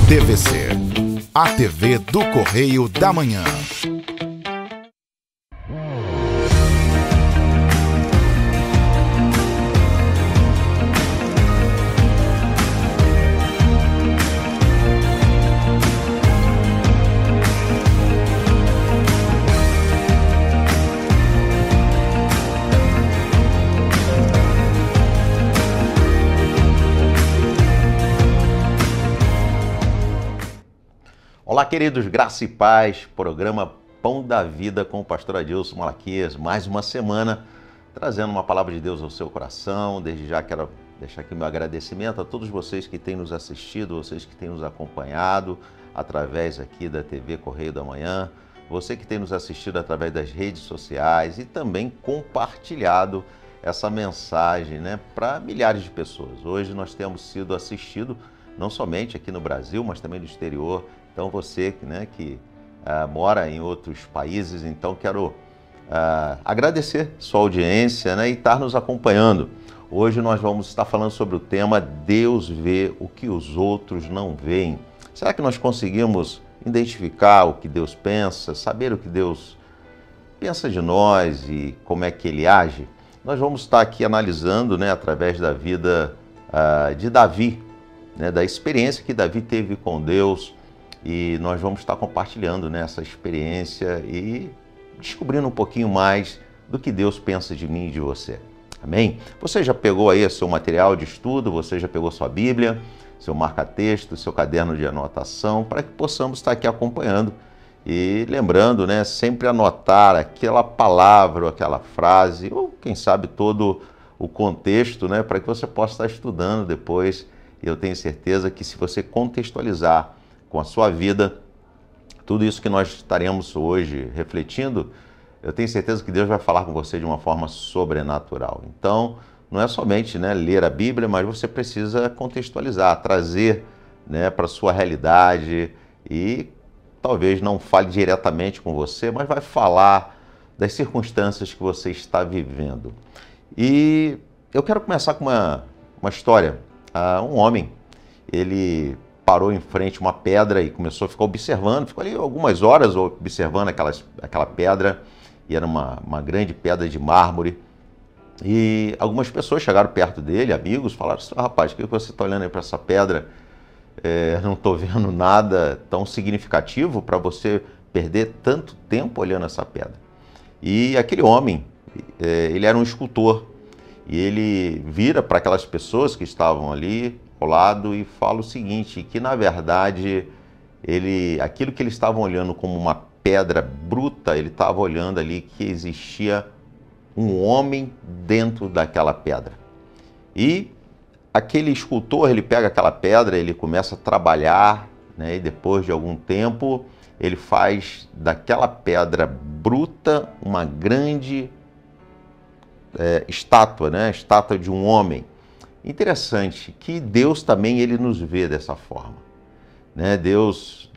TVC, a TV do Correio da Manhã. Olá, queridos, graça e paz, programa Pão da Vida com o pastor Adilson Malaquias, mais uma semana trazendo uma palavra de Deus ao seu coração. Desde já quero deixar aqui meu agradecimento a todos vocês que têm nos assistido, vocês que têm nos acompanhado através aqui da TV Correio da Manhã, você que tem nos assistido através das redes sociais e também compartilhado essa mensagem, para milhares de pessoas. Hoje nós temos sido assistidos não somente aqui no Brasil, mas também no exterior. Então você que mora em outros países, então quero agradecer sua audiência e estar nos acompanhando. Hoje nós vamos estar falando sobre o tema Deus vê o que os outros não veem. Será que nós conseguimos identificar o que Deus pensa, saber o que Deus pensa de nós e como é que Ele age? Nós vamos estar aqui analisando através da vida de Davi, da experiência que Davi teve com Deus. E nós vamos estar compartilhando essa experiência e descobrindo um pouquinho mais do que Deus pensa de mim e de você. Amém? Você já pegou aí seu material de estudo, você já pegou sua Bíblia, seu marca-texto, seu caderno de anotação, para que possamos estar aqui acompanhando. E lembrando, sempre anotar aquela palavra ou aquela frase, ou quem sabe todo o contexto, para que você possa estar estudando depois. E eu tenho certeza que se você contextualizar com a sua vida, tudo isso que nós estaremos hoje refletindo, eu tenho certeza que Deus vai falar com você de uma forma sobrenatural. Então, não é somente ler a Bíblia, mas você precisa contextualizar, trazer para a sua realidade e talvez não fale diretamente com você, mas vai falar das circunstâncias que você está vivendo. E eu quero começar com uma história. Um homem, ele parou em frente a uma pedra e começou a ficar observando, ficou ali algumas horas observando aquela pedra, e era uma grande pedra de mármore. E algumas pessoas chegaram perto dele, amigos, falaram assim: rapaz, por que você está olhando aí para essa pedra? Não estou vendo nada tão significativo para você perder tanto tempo olhando essa pedra. E aquele homem, ele era um escultor, e ele vira para aquelas pessoas que estavam ali ao lado e fala o seguinte, que na verdade aquilo que eles estavam olhando como uma pedra bruta, ele estava olhando ali que existia um homem dentro daquela pedra. E aquele escultor, ele pega aquela pedra, ele começa a trabalhar, e depois de algum tempo ele faz daquela pedra bruta uma grande estátua, estátua de um homem. Interessante que Deus também ele nos vê dessa forma. Deus,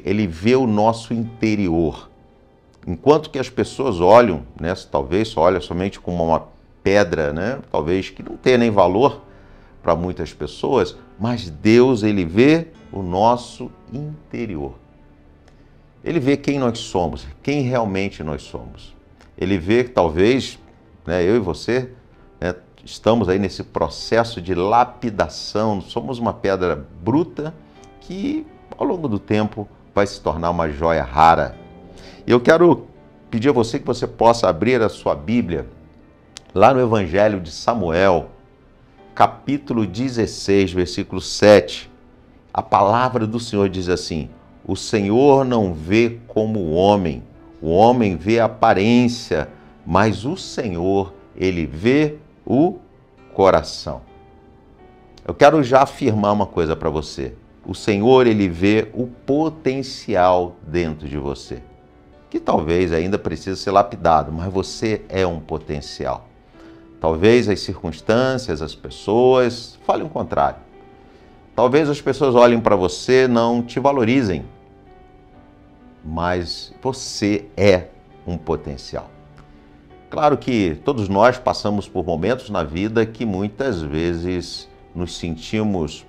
ele vê o nosso interior. Enquanto que as pessoas olham, talvez só olham somente como uma pedra, talvez que não tenha nem valor para muitas pessoas, mas Deus ele vê o nosso interior. Ele vê quem nós somos, quem realmente nós somos. Ele vê que talvez, eu e você, estamos aí nesse processo de lapidação, somos uma pedra bruta que ao longo do tempo vai se tornar uma joia rara. E eu quero pedir a você que você possa abrir a sua Bíblia lá no Evangelho de Samuel, capítulo 16, versículo 7. A palavra do Senhor diz assim: o Senhor não vê como o homem vê a aparência, mas o Senhor, ele vê o coração. Eu quero já afirmar uma coisa para você. O Senhor, ele vê o potencial dentro de você, que talvez ainda precise ser lapidado, mas você é um potencial. Talvez as circunstâncias, as pessoas falem o contrário. Talvez as pessoas olhem para você, não te valorizem, mas você é um potencial. Claro que todos nós passamos por momentos na vida que muitas vezes nos sentimos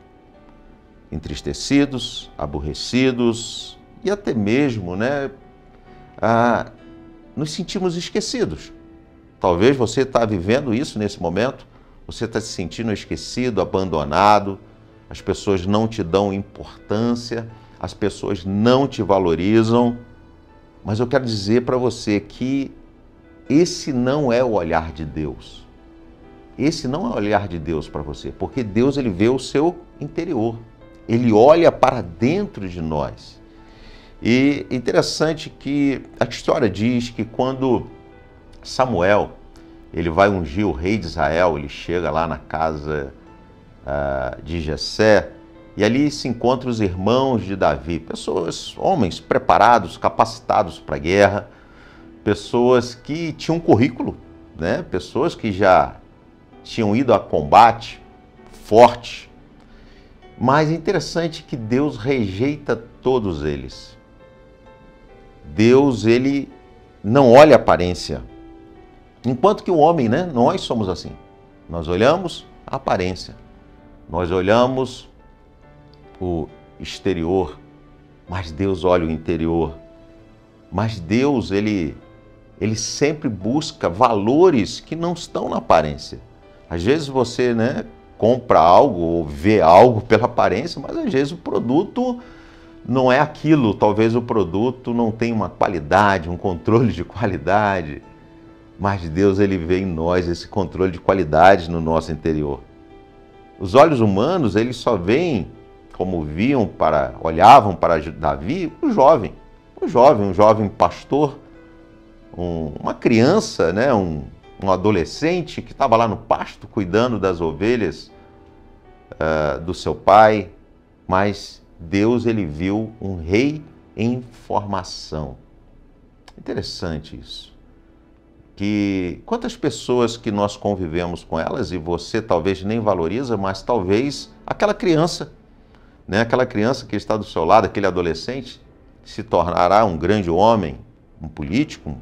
entristecidos, aborrecidos e até mesmo, nos sentimos esquecidos. Talvez você está vivendo isso nesse momento, você está se sentindo esquecido, abandonado, as pessoas não te dão importância, as pessoas não te valorizam, mas eu quero dizer para você que esse não é o olhar de Deus. Esse não é o olhar de Deus para você, porque Deus ele vê o seu interior, ele olha para dentro de nós. E interessante que a história diz que quando Samuel ele vai ungir o rei de Israel, ele chega lá na casa de Jessé, e ali se encontram os irmãos de Davi, pessoas, homens preparados, capacitados para a guerra, pessoas que tinham currículo, pessoas que já tinham ido a combate forte. Mas é interessante que Deus rejeita todos eles. Deus, ele não olha a aparência. Enquanto que o homem, nós somos assim. Nós olhamos a aparência. Nós olhamos o exterior, mas Deus olha o interior. Mas Deus, ele sempre busca valores que não estão na aparência. Às vezes você, compra algo ou vê algo pela aparência, mas às vezes o produto não é aquilo. Talvez o produto não tenha uma qualidade, um controle de qualidade. Mas Deus, ele vê em nós esse controle de qualidade no nosso interior. Os olhos humanos, eles só veem, como olhavam para Davi, um jovem pastor, uma criança, um adolescente que estava lá no pasto cuidando das ovelhas do seu pai, mas Deus, ele viu um rei em formação. Interessante isso. Que quantas pessoas que nós convivemos com elas e você talvez nem valoriza, mas talvez aquela criança, aquela criança que está do seu lado, aquele adolescente, se tornará um grande homem, um político,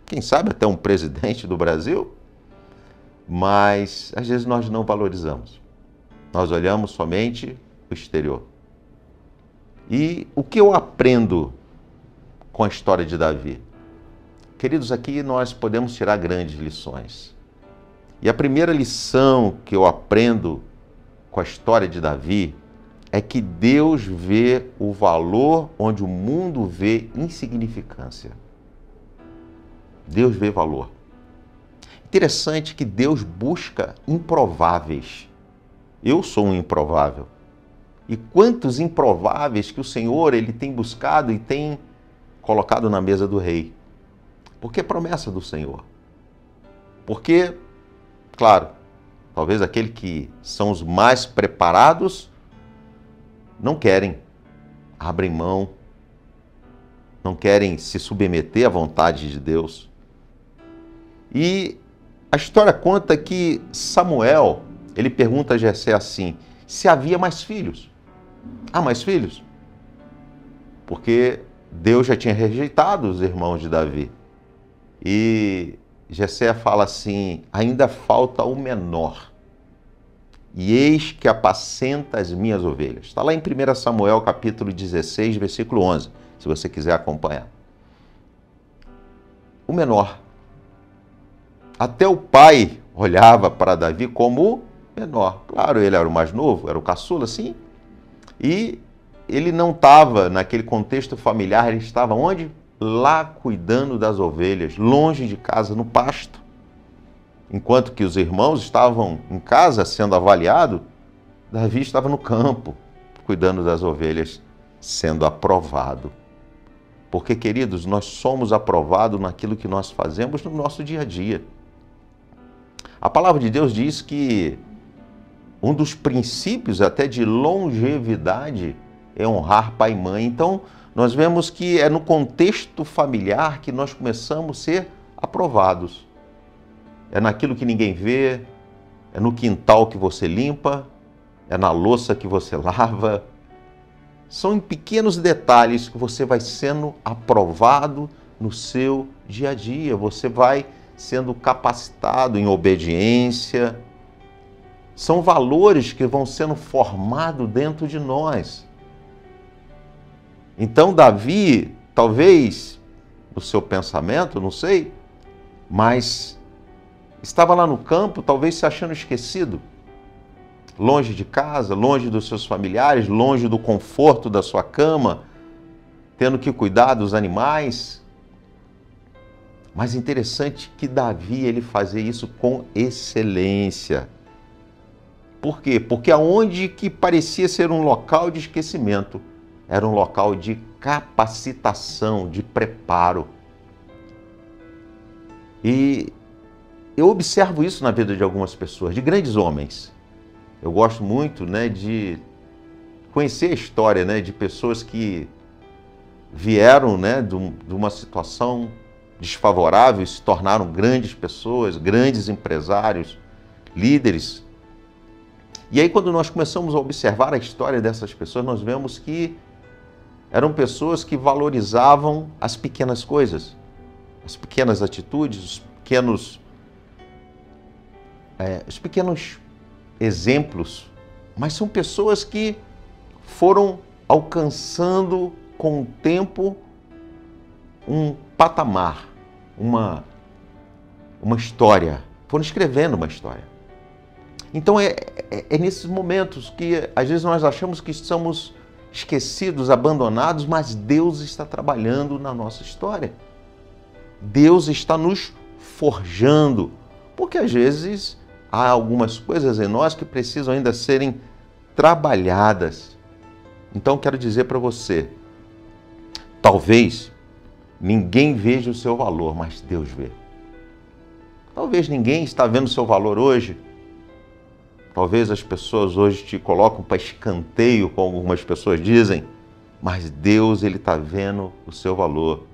quem sabe até um presidente do Brasil, mas às vezes nós não valorizamos. Nós olhamos somente o exterior. E o que eu aprendo com a história de Davi? Queridos, aqui nós podemos tirar grandes lições. E a primeira lição que eu aprendo com a história de Davi é que Deus vê o valor onde o mundo vê insignificância. Deus vê valor. Interessante que Deus busca improváveis. Eu sou um improvável. E quantos improváveis que o Senhor ele tem buscado e tem colocado na mesa do rei. Porque é promessa do Senhor. Porque, claro, talvez aqueles que são os mais preparados não querem, abrem mão, não querem se submeter à vontade de Deus. E a história conta que Samuel, ele pergunta a Jessé assim, se havia mais filhos. Há mais filhos? Porque Deus já tinha rejeitado os irmãos de Davi. E Jessé fala assim, ainda falta o menor. E eis que apacenta as minhas ovelhas. Está lá em 1 Samuel, capítulo 16, versículo 11, se você quiser acompanhar. O menor. Até o pai olhava para Davi como menor. Claro, ele era o mais novo, era o caçula, sim. E ele não estava naquele contexto familiar, ele estava onde? Lá cuidando das ovelhas, longe de casa, no pasto. Enquanto que os irmãos estavam em casa sendo avaliados, Davi estava no campo, cuidando das ovelhas, sendo aprovado. Porque, queridos, nós somos aprovados naquilo que nós fazemos no nosso dia a dia. A palavra de Deus diz que um dos princípios até de longevidade é honrar pai e mãe. Então, nós vemos que é no contexto familiar que nós começamos a ser aprovados. É naquilo que ninguém vê, é no quintal que você limpa, é na louça que você lava. São em pequenos detalhes que você vai sendo aprovado no seu dia a dia. Você vai sendo capacitado em obediência. São valores que vão sendo formados dentro de nós. Então, Davi, talvez, no seu pensamento, não sei, mas estava lá no campo, talvez se achando esquecido, longe de casa, longe dos seus familiares, longe do conforto da sua cama, tendo que cuidar dos animais. Mas interessante que Davi, ele fazia isso com excelência. Por quê? Porque aonde que parecia ser um local de esquecimento, era um local de capacitação, de preparo. E eu observo isso na vida de algumas pessoas, de grandes homens. Eu gosto muito, de conhecer a história, de pessoas que vieram, de uma situação desfavorável e se tornaram grandes pessoas, grandes empresários, líderes. E aí, quando nós começamos a observar a história dessas pessoas, nós vemos que eram pessoas que valorizavam as pequenas coisas, as pequenas atitudes, os pequenos exemplos, mas são pessoas que foram alcançando com o tempo um patamar, uma história, foram escrevendo uma história. Então é nesses momentos que às vezes nós achamos que estamos esquecidos, abandonados, mas Deus está trabalhando na nossa história. Deus está nos forjando, porque às vezes há algumas coisas em nós que precisam ainda serem trabalhadas. Então quero dizer para você, talvez ninguém veja o seu valor, mas Deus vê. Talvez ninguém está vendo o seu valor hoje. Talvez as pessoas hoje te colocam para escanteio, como algumas pessoas dizem, mas Deus, Ele está vendo o seu valor.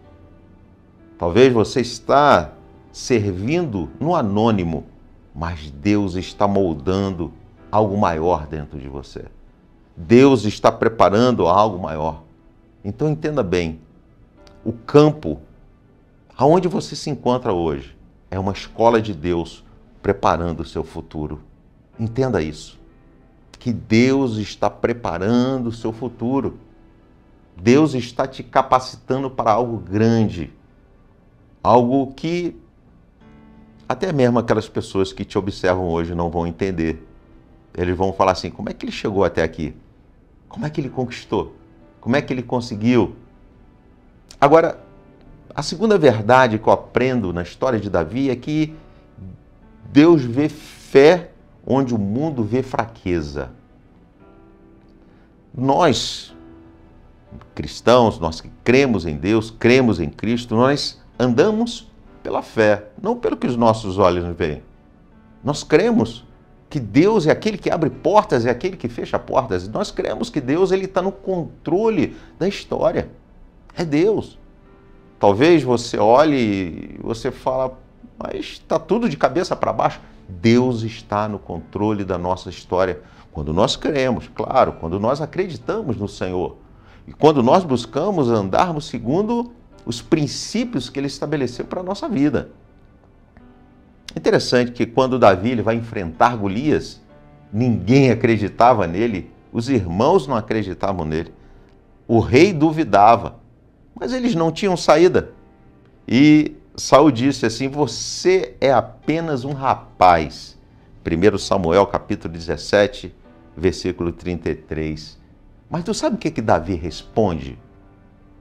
Talvez você está servindo no anônimo, mas Deus está moldando algo maior dentro de você. Deus está preparando algo maior. Então entenda bem, o campo, aonde você se encontra hoje, é uma escola de Deus preparando o seu futuro. Entenda isso, que Deus está preparando o seu futuro. Deus está te capacitando para algo grande, algo que até mesmo aquelas pessoas que te observam hoje não vão entender. Eles vão falar assim, como é que ele chegou até aqui? Como é que ele conquistou? Como é que ele conseguiu? Agora, a segunda verdade que eu aprendo na história de Davi é que Deus vê fé onde o mundo vê fraqueza. Nós, cristãos, nós que cremos em Deus, cremos em Cristo, nós andamos pela fé, não pelo que os nossos olhos veem. Nós cremos que Deus é aquele que abre portas, é aquele que fecha portas. Nós cremos que Deus está no controle da história. É Deus. Talvez você olhe e você fala, mas está tudo de cabeça para baixo. Deus está no controle da nossa história. Quando nós cremos, claro, quando nós acreditamos no Senhor. E quando nós buscamos andarmos segundo os princípios que Ele estabeleceu para a nossa vida. Interessante que quando Davi ele vai enfrentar Golias, ninguém acreditava nele, os irmãos não acreditavam nele, o rei duvidava, mas eles não tinham saída. E Saul disse assim, você é apenas um rapaz. 1 Samuel capítulo 17, versículo 33. Mas tu sabe o que Davi responde?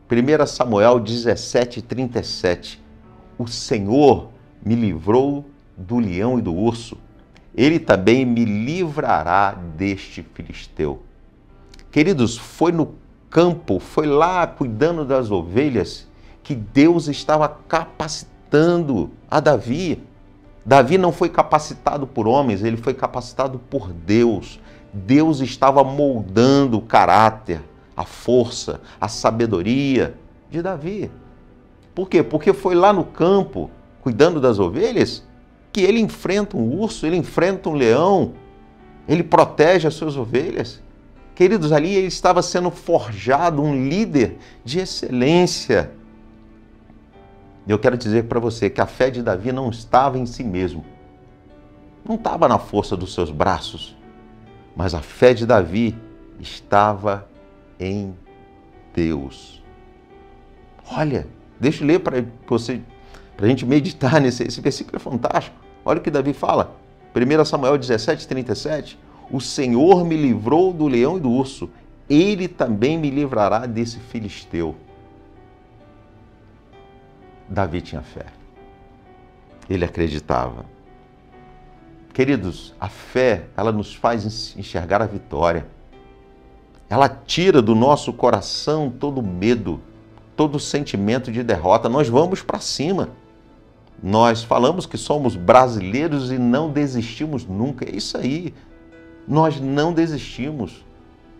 1 Samuel 17, 37. O Senhor me livrou do leão e do urso, Ele também me livrará deste filisteu. Queridos, foi no campo, foi lá cuidando das ovelhas que Deus estava capacitando a Davi. Davi não foi capacitado por homens, ele foi capacitado por Deus. Deus estava moldando o caráter, a força, a sabedoria de Davi. Por quê? Porque foi lá no campo, cuidando das ovelhas, que ele enfrenta um urso, ele enfrenta um leão, ele protege as suas ovelhas. Queridos, ali ele estava sendo forjado um líder de excelência. E eu quero dizer para você que a fé de Davi não estava em si mesmo. Não estava na força dos seus braços. Mas a fé de Davi estava em Deus. Olha, deixa eu ler para você, para a gente meditar esse versículo é fantástico. Olha o que Davi fala. 1 Samuel 17:37. O Senhor me livrou do leão e do urso. Ele também me livrará desse filisteu. Davi tinha fé. Ele acreditava. Queridos, a fé, ela nos faz enxergar a vitória. Ela tira do nosso coração todo medo, todo sentimento de derrota. Nós vamos para cima. Nós falamos que somos brasileiros e não desistimos nunca. É isso aí. Nós não desistimos.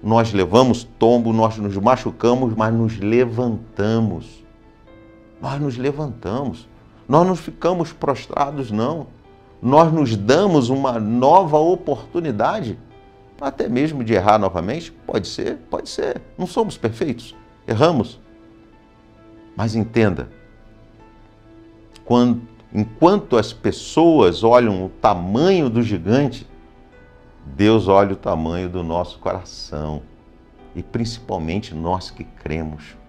Nós levamos tombo, nós nos machucamos, mas nos levantamos. Nós nos levantamos. Nós não ficamos prostrados, não. Nós nos damos uma nova oportunidade, até mesmo de errar novamente. Pode ser, pode ser. Não somos perfeitos. Erramos. Mas entenda, enquanto as pessoas olham o tamanho do gigante, Deus olha o tamanho do nosso coração. E principalmente nós que cremos.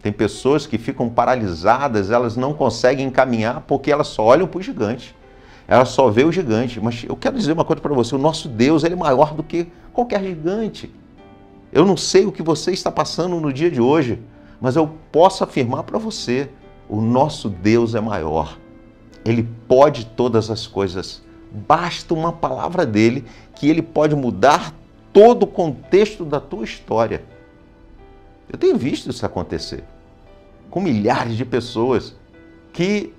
Tem pessoas que ficam paralisadas, elas não conseguem caminhar porque elas só olham para o gigante. Elas só vê o gigante. Mas eu quero dizer uma coisa para você, o nosso Deus, ele é maior do que qualquer gigante. Eu não sei o que você está passando no dia de hoje, mas eu posso afirmar para você, o nosso Deus é maior. Ele pode todas as coisas. Basta uma palavra dele que ele pode mudar todo o contexto da tua história. Eu tenho visto isso acontecer com milhares de pessoas que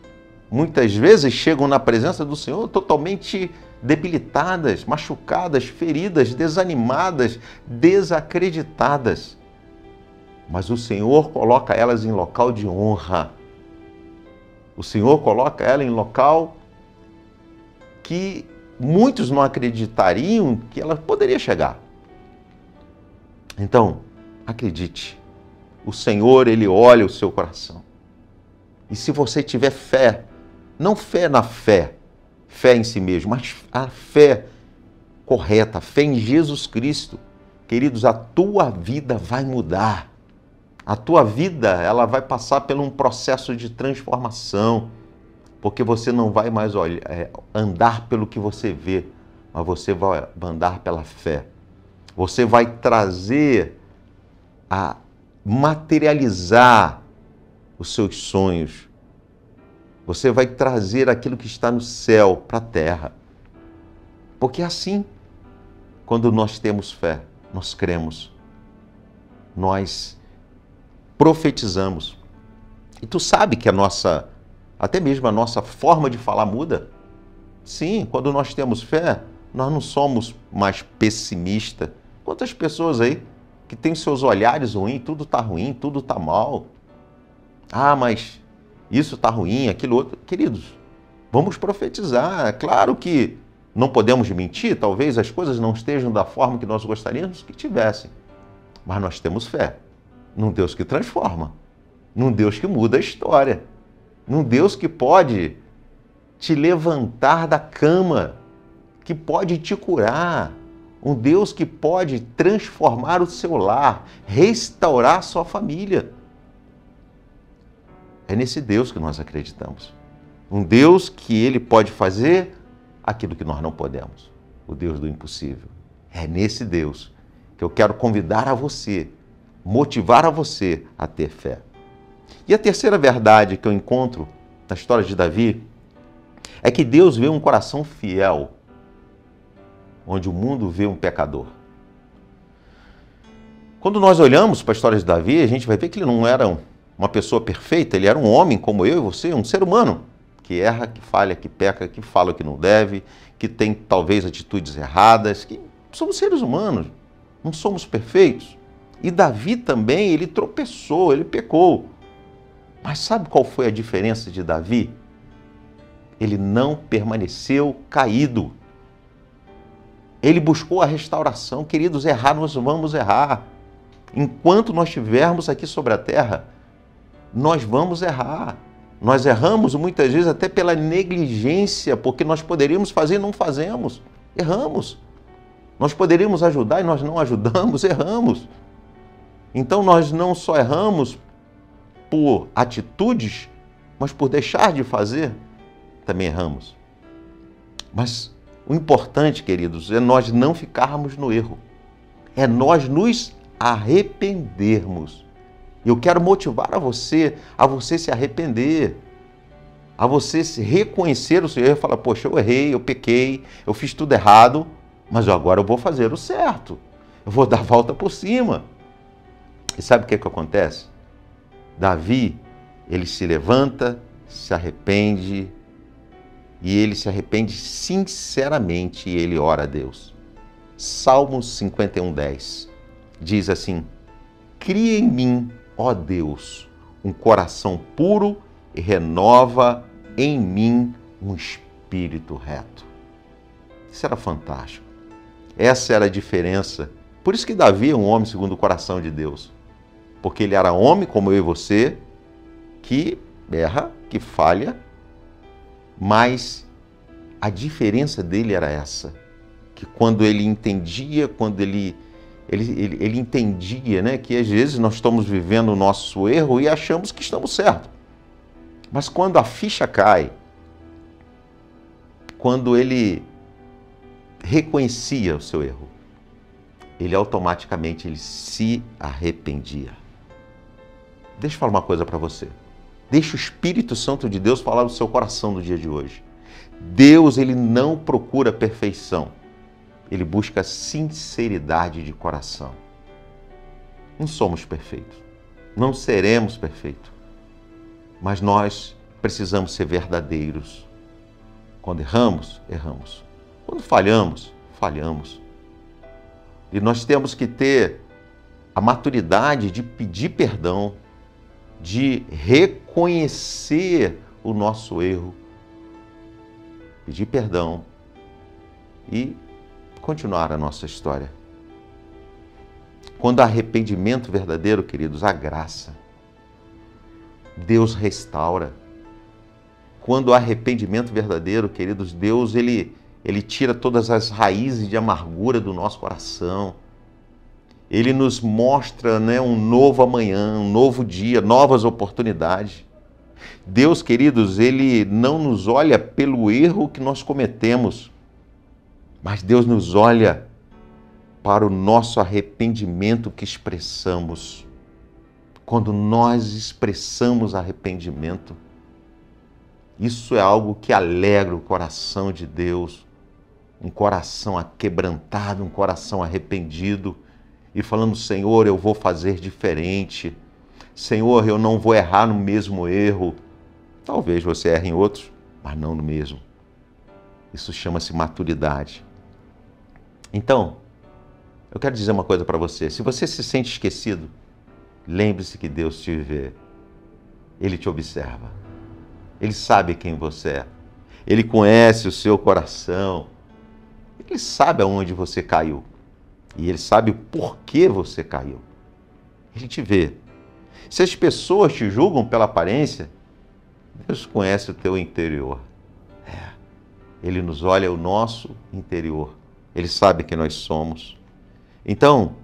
muitas vezes chegam na presença do Senhor totalmente debilitadas, machucadas, feridas, desanimadas, desacreditadas. Mas o Senhor coloca elas em local de honra. O Senhor coloca ela em local que muitos não acreditariam que ela poderia chegar. Então, acredite, o Senhor, Ele olha o seu coração. E se você tiver fé, não fé na fé, fé em si mesmo, mas a fé correta, a fé em Jesus Cristo, queridos, a tua vida vai mudar. A tua vida, ela vai passar por um processo de transformação, porque você não vai mais andar pelo que você vê, mas você vai andar pela fé. Você vai trazer a materializar os seus sonhos. Você vai trazer aquilo que está no céu para a terra. Porque é assim, quando nós temos fé, nós cremos, nós profetizamos. E tu sabe que até mesmo a nossa forma de falar muda? Sim, quando nós temos fé, nós não somos mais pessimistas. Quantas pessoas aí que têm seus olhares ruins, tudo está ruim, tudo está mal. Ah, mas isso está ruim, aquilo outro. Queridos, vamos profetizar. É claro que não podemos mentir, talvez as coisas não estejam da forma que nós gostaríamos que tivessem. Mas nós temos fé num Deus que transforma, num Deus que muda a história, num Deus que pode te levantar da cama, que pode te curar, um Deus que pode transformar o seu lar, restaurar a sua família. É nesse Deus que nós acreditamos. Um Deus que Ele pode fazer aquilo que nós não podemos. O Deus do impossível. É nesse Deus que eu quero convidar a você, motivar a você a ter fé. E a terceira verdade que eu encontro na história de Davi é que Deus vê um coração fiel, onde o mundo vê um pecador. Quando nós olhamos para a história de Davi, a gente vai ver que ele não era uma pessoa perfeita, ele era um homem como eu e você, um ser humano, que erra, que falha, que peca, que fala o que não deve, que tem talvez atitudes erradas, que somos seres humanos, não somos perfeitos. E Davi também, ele tropeçou, ele pecou. Mas sabe qual foi a diferença de Davi? Ele não permaneceu caído. Ele buscou a restauração. Queridos, errar nós vamos errar. Enquanto nós estivermos aqui sobre a terra, nós vamos errar. Nós erramos muitas vezes até pela negligência, porque nós poderíamos fazer e não fazemos. Erramos. Nós poderíamos ajudar e nós não ajudamos, erramos. Então nós não só erramos por atitudes, mas por deixar de fazer, também erramos. Mas o importante, queridos, é nós não ficarmos no erro. É nós nos arrependermos. Eu quero motivar a você se arrepender, a você se reconhecer o seu erro e falar, poxa, eu errei, eu pequei, eu fiz tudo errado, mas agora eu vou fazer o certo. Eu vou dar a volta por cima. E sabe o que acontece? Davi, ele se levanta, se arrepende, e ele se arrepende sinceramente e ele ora a Deus. Salmos 51:10 diz assim, cria em mim, ó Deus, um coração puro e renova em mim um espírito reto. Isso era fantástico. Essa era a diferença. Por isso que Davi é um homem segundo o coração de Deus. Porque ele era homem como eu e você, que erra, que falha, mas a diferença dele era essa, que quando ele entendia, quando ele entendia, né, que às vezes nós estamos vivendo o nosso erro e achamos que estamos certos. Mas quando a ficha cai, quando ele reconhecia o seu erro, ele automaticamente se arrependia. Deixa eu falar uma coisa para você. Deixa o Espírito Santo de Deus falar no seu coração no dia de hoje. Deus, ele não procura perfeição. Ele busca sinceridade de coração. Não somos perfeitos. Não seremos perfeitos. Mas nós precisamos ser verdadeiros. Quando erramos, erramos. Quando falhamos, falhamos. E nós temos que ter a maturidade de pedir perdão, de reconhecer o nosso erro, pedir perdão e continuar a nossa história. Quando há arrependimento verdadeiro, queridos, há graça. Deus restaura. Quando há arrependimento verdadeiro, queridos, Deus, ele tira todas as raízes de amargura do nosso coração. Ele nos mostra, né, um novo amanhã, um novo dia, novas oportunidades. Deus, queridos, ele não nos olha pelo erro que nós cometemos, mas Deus nos olha para o nosso arrependimento que expressamos. Quando nós expressamos arrependimento, isso é algo que alegra o coração de Deus, um coração aquebrantado, um coração arrependido, e falando, Senhor, eu vou fazer diferente. Senhor, eu não vou errar no mesmo erro. Talvez você erre em outros, mas não no mesmo. Isso chama-se maturidade. Então, eu quero dizer uma coisa para você. Se você se sente esquecido, lembre-se que Deus te vê. Ele te observa. Ele sabe quem você é. Ele conhece o seu coração. Ele sabe aonde você caiu. E Ele sabe o porquê você caiu. Ele te vê. Se as pessoas te julgam pela aparência, Deus conhece o teu interior. Ele nos olha o nosso interior. Ele sabe quem nós somos. Então,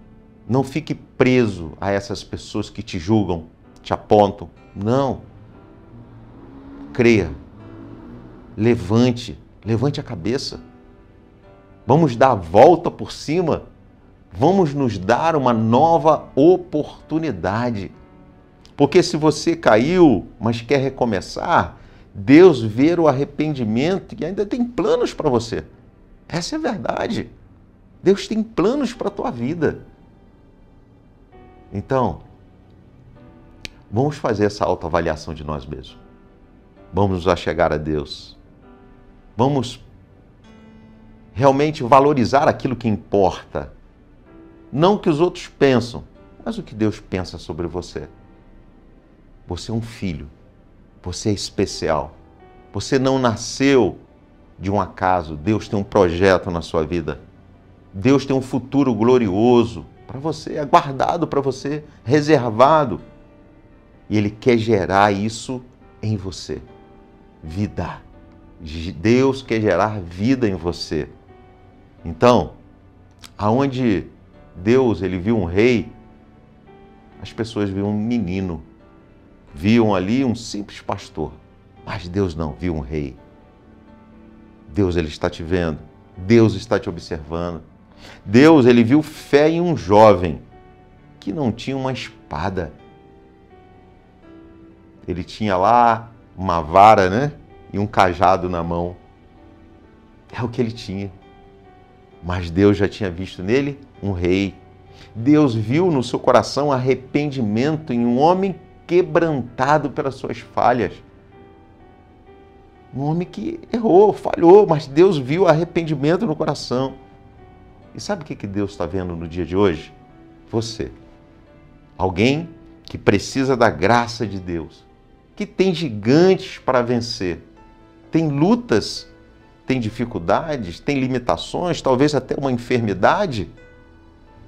não fique preso a essas pessoas que te julgam, te apontam. Não. Creia. Levante a cabeça. Vamos dar a volta por cima. Vamos nos dar uma nova oportunidade. Porque se você caiu, mas quer recomeçar, Deus vê o arrependimento e ainda tem planos para você. Essa é a verdade. Deus tem planos para a tua vida. Então, vamos fazer essa autoavaliação de nós mesmos. Vamos nos achegar a Deus. Vamos realmente valorizar aquilo que importa. Não o que os outros pensam, mas o que Deus pensa sobre você. Você é um filho. Você é especial. Você não nasceu de um acaso. Deus tem um projeto na sua vida. Deus tem um futuro glorioso para você, aguardado para você, reservado. E Ele quer gerar isso em você. Vida. Deus quer gerar vida em você. Então, aonde Deus ele viu um rei, as pessoas viam um menino. Viam ali um simples pastor. Mas Deus não, viu um rei. Deus ele está te vendo. Deus está te observando. Deus ele viu fé em um jovem que não tinha uma espada. Ele tinha lá uma vara, né? E um cajado na mão. É o que ele tinha. Mas Deus já tinha visto nele um rei. Deus viu no seu coração arrependimento em um homem quebrantado pelas suas falhas. Um homem que errou, falhou, mas Deus viu arrependimento no coração. E sabe o que Deus está vendo no dia de hoje? Você. Alguém que precisa da graça de Deus, que tem gigantes para vencer, tem lutas, tem dificuldades, tem limitações, talvez até uma enfermidade,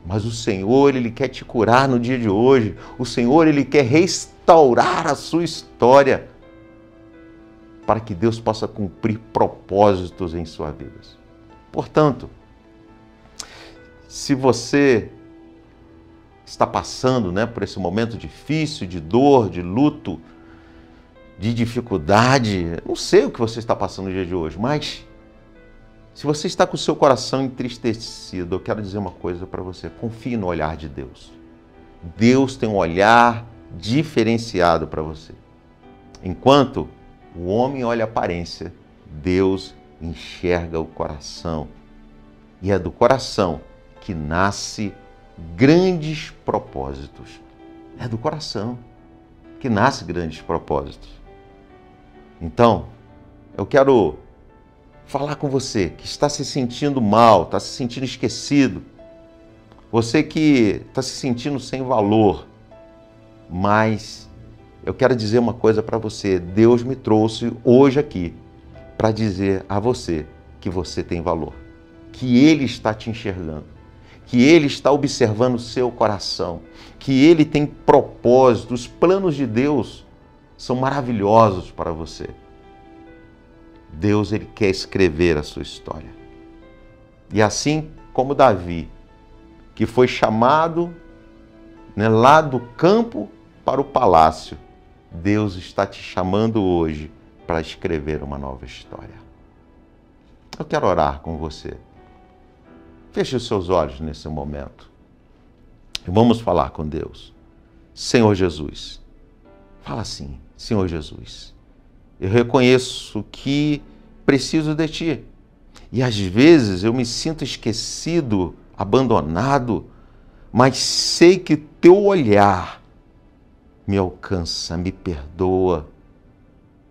mas o Senhor, Ele quer te curar no dia de hoje. O Senhor, Ele quer restaurar a sua história para que Deus possa cumprir propósitos em sua vida. Portanto, se você está passando, por esse momento difícil, de dor, de luto, de dificuldade, não sei o que você está passando no dia de hoje, mas se você está com o seu coração entristecido, eu quero dizer uma coisa para você: confie no olhar de Deus. Deus tem um olhar diferenciado para você. Enquanto o homem olha a aparência, Deus enxerga o coração. E é do coração que nasce grandes propósitos. É do coração que nasce grandes propósitos. Então, eu quero falar com você que está se sentindo mal, está se sentindo esquecido, você que está se sentindo sem valor, mas eu quero dizer uma coisa para você: Deus me trouxe hoje aqui para dizer a você que você tem valor, que Ele está te enxergando, que Ele está observando o seu coração, que Ele tem propósito. Os planos de Deus são maravilhosos para você. Deus, Ele quer escrever a sua história. E assim como Davi, que foi chamado lá do campo para o palácio, Deus está te chamando hoje para escrever uma nova história. Eu quero orar com você. Feche os seus olhos nesse momento. E vamos falar com Deus. Senhor Jesus, fala assim: Senhor Jesus, eu reconheço que preciso de Ti. E às vezes eu me sinto esquecido, abandonado, mas sei que Teu olhar me alcança, me perdoa.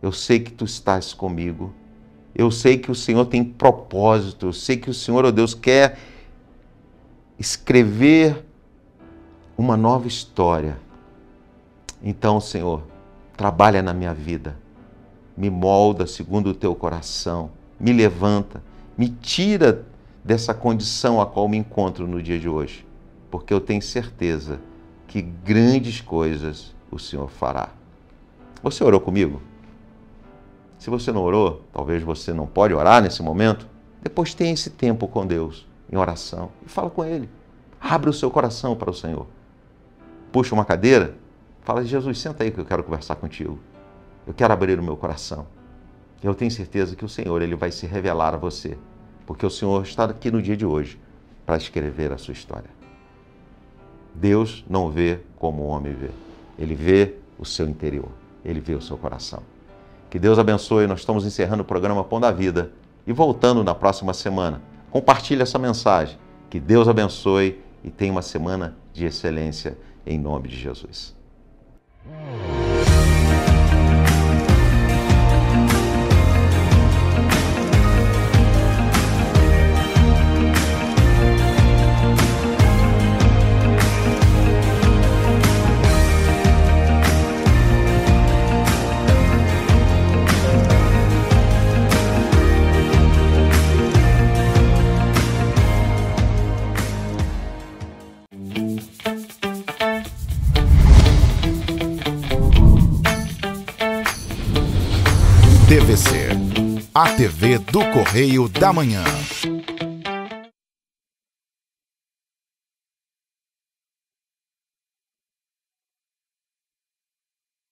Eu sei que Tu estás comigo. Eu sei que o Senhor tem propósito. Eu sei que o Senhor, ó Deus, quer escrever uma nova história. Então, Senhor, trabalha na minha vida. Me molda segundo o Teu coração. Me levanta. Me tira dessa condição a qual me encontro no dia de hoje. Porque eu tenho certeza que grandes coisas o Senhor fará. Você orou comigo? Se você não orou, talvez você não pode orar nesse momento, depois tenha esse tempo com Deus, em oração, e fala com Ele. Abre o seu coração para o Senhor. Puxa uma cadeira, fala: Jesus, senta aí que eu quero conversar contigo. Eu quero abrir o meu coração. Eu tenho certeza que o Senhor, Ele vai se revelar a você, porque o Senhor está aqui no dia de hoje para escrever a sua história. Deus não vê como o homem vê. Ele vê o seu interior. Ele vê o seu coração. Que Deus abençoe. Nós estamos encerrando o programa Pão da Vida e voltando na próxima semana. Compartilhe essa mensagem. Que Deus abençoe e tenha uma semana de excelência em nome de Jesus. TVC, a TV do Correio da Manhã.